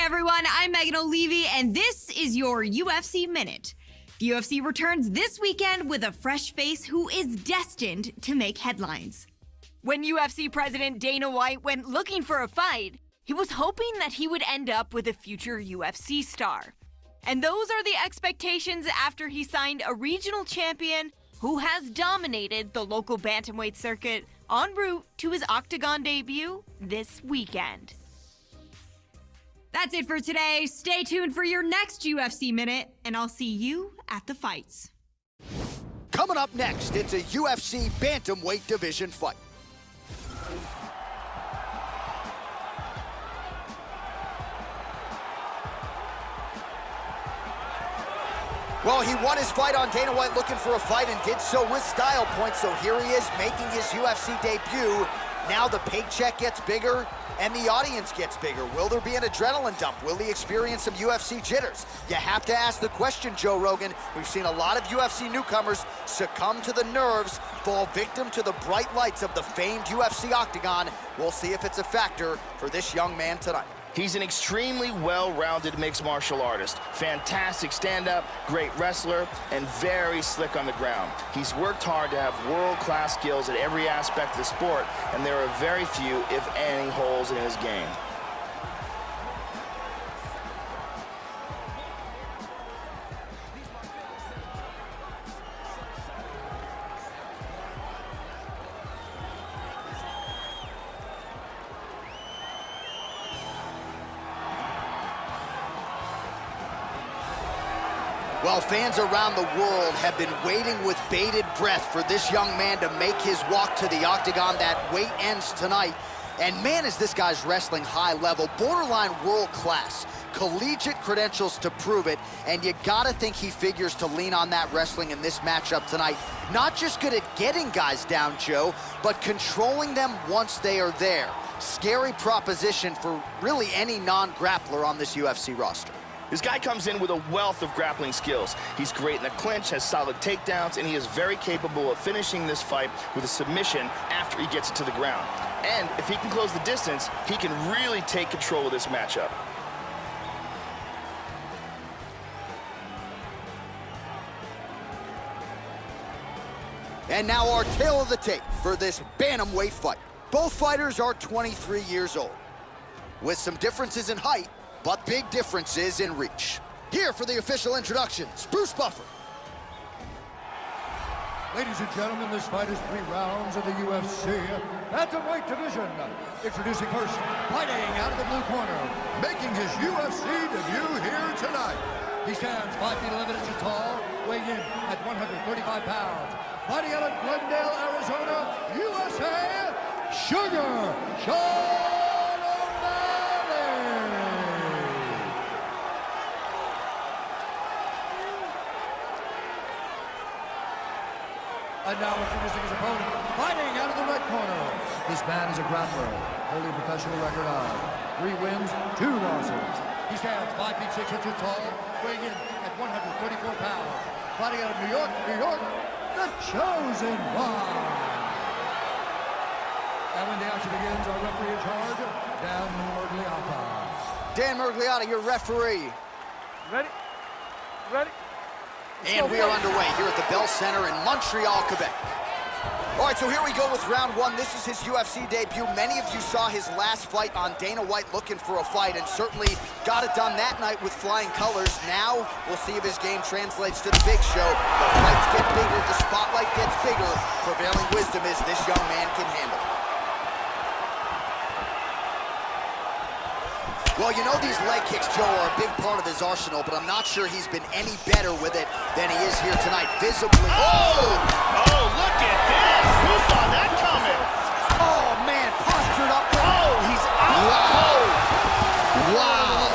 everyone, I'm Megan O'Leary, and this is your UFC Minute. The UFC returns this weekend with a fresh face who is destined to make headlines. When UFC President Dana White went looking for a fight, he was hoping that he would end up with a future UFC star. And those are the expectations after he signed a regional champion who has dominated the local bantamweight circuit en route to his Octagon debut this weekend. That's it for today. Stay tuned for your next UFC Minute, and I'll see you at the fights. Coming up next, it's a UFC bantamweight division fight. Well, he won his fight on Dana White looking for a fight and did so with style points, so here he is making his UFC debut. Now the paycheck gets bigger and the audience gets bigger. Will there be an adrenaline dump? Will he experience some UFC jitters? You have to ask the question, Joe Rogan. We've seen a lot of UFC newcomers succumb to the nerves, fall victim to the bright lights of the famed UFC Octagon. We'll see if it's a factor for this young man tonight. He's an extremely well-rounded mixed martial artist. Fantastic stand-up, great wrestler, and very slick on the ground. He's worked hard to have world-class skills at every aspect of the sport, and there are very few, if any, holes in his game. Well, fans around the world have been waiting with bated breath for this young man to make his walk to the Octagon. That wait ends tonight. And man, is this guy's wrestling high level, borderline world class, collegiate credentials to prove it. And you gotta think he figures to lean on that wrestling in this matchup tonight. Not just good at getting guys down, Joe, but controlling them once they are there. Scary proposition for really any non-grappler on this UFC roster. This guy comes in with a wealth of grappling skills. He's great in the clinch, has solid takedowns, and he is very capable of finishing this fight with a submission after he gets it to the ground. And if he can close the distance, he can really take control of this matchup. And now our tale of the tape for this bantamweight fight. Both fighters are 23 years old, with some differences in height, but big differences in reach. Here for the official introductions, Bruce Buffer. Ladies and gentlemen, this fight is 3 rounds of the UFC bantamweight division. Introducing first, fighting out of the blue corner, making his UFC debut here tonight. He stands 5 feet 11 inches tall, weighing in at 135 pounds. Fighting out of Glendale, Arizona, USA, Sugar Sean. And now introducing his opponent, fighting out of the red corner. This man is a grappler, holding a professional record of 3 wins, 2 losses. He stands 5 feet 6 inches tall, weighing in at 134 pounds. Fighting out of New York, the Chosen One. And when the action begins, our referee in charge, Dan Mergliotta. Dan Mergliotta, your referee. Ready? Ready? And we are underway here at the Bell Center in Montreal, Quebec. All right, so here we go with round 1. This is his UFC debut. Many of you saw his last fight on Dana White looking for a fight, and certainly got it done that night with flying colors. Now we'll see if his game translates to the big show. The fights get bigger, the spotlight gets bigger. Prevailing wisdom is this young man can handle. Well, you know these leg kicks, Joe, are a big part of his arsenal, but I'm not sure he's been any better with it than he is here tonight. Visibly. Oh, look at this. Who saw that coming? Oh, man, postured up. Oh, he's out. Wow.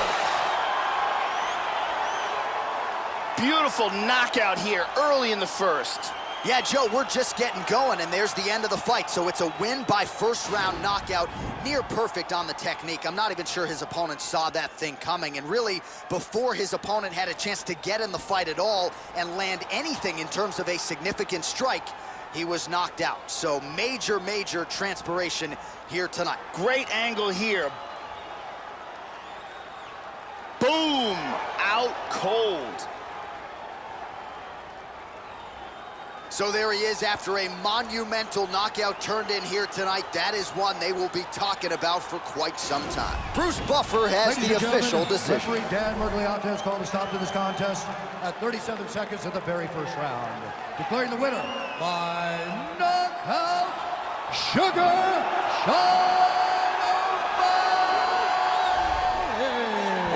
Beautiful knockout here early in the first. Yeah, Joe, we're just getting going, and there's the end of the fight. So it's a win by first-round knockout, near perfect on the technique. I'm not even sure his opponent saw that thing coming. And really, before his opponent had a chance to get in the fight at all and land anything in terms of a significant strike, he was knocked out. So major, major transpiration here tonight. Great angle here. Boom! Out cold. So there he is after a monumental knockout turned in here tonight. That is one they will be talking about for quite some time. Bruce Buffer has the official decision. Referee Dan Murgliata has called a stop to this contest at 37 seconds of the very first round. Declaring the winner by knockout, Sugar Sean.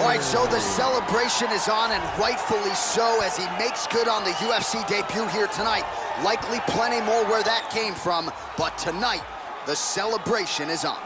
All right, so the celebration is on, and rightfully so, as he makes good on the UFC debut here tonight. Likely plenty more where that came from, but tonight, the celebration is on.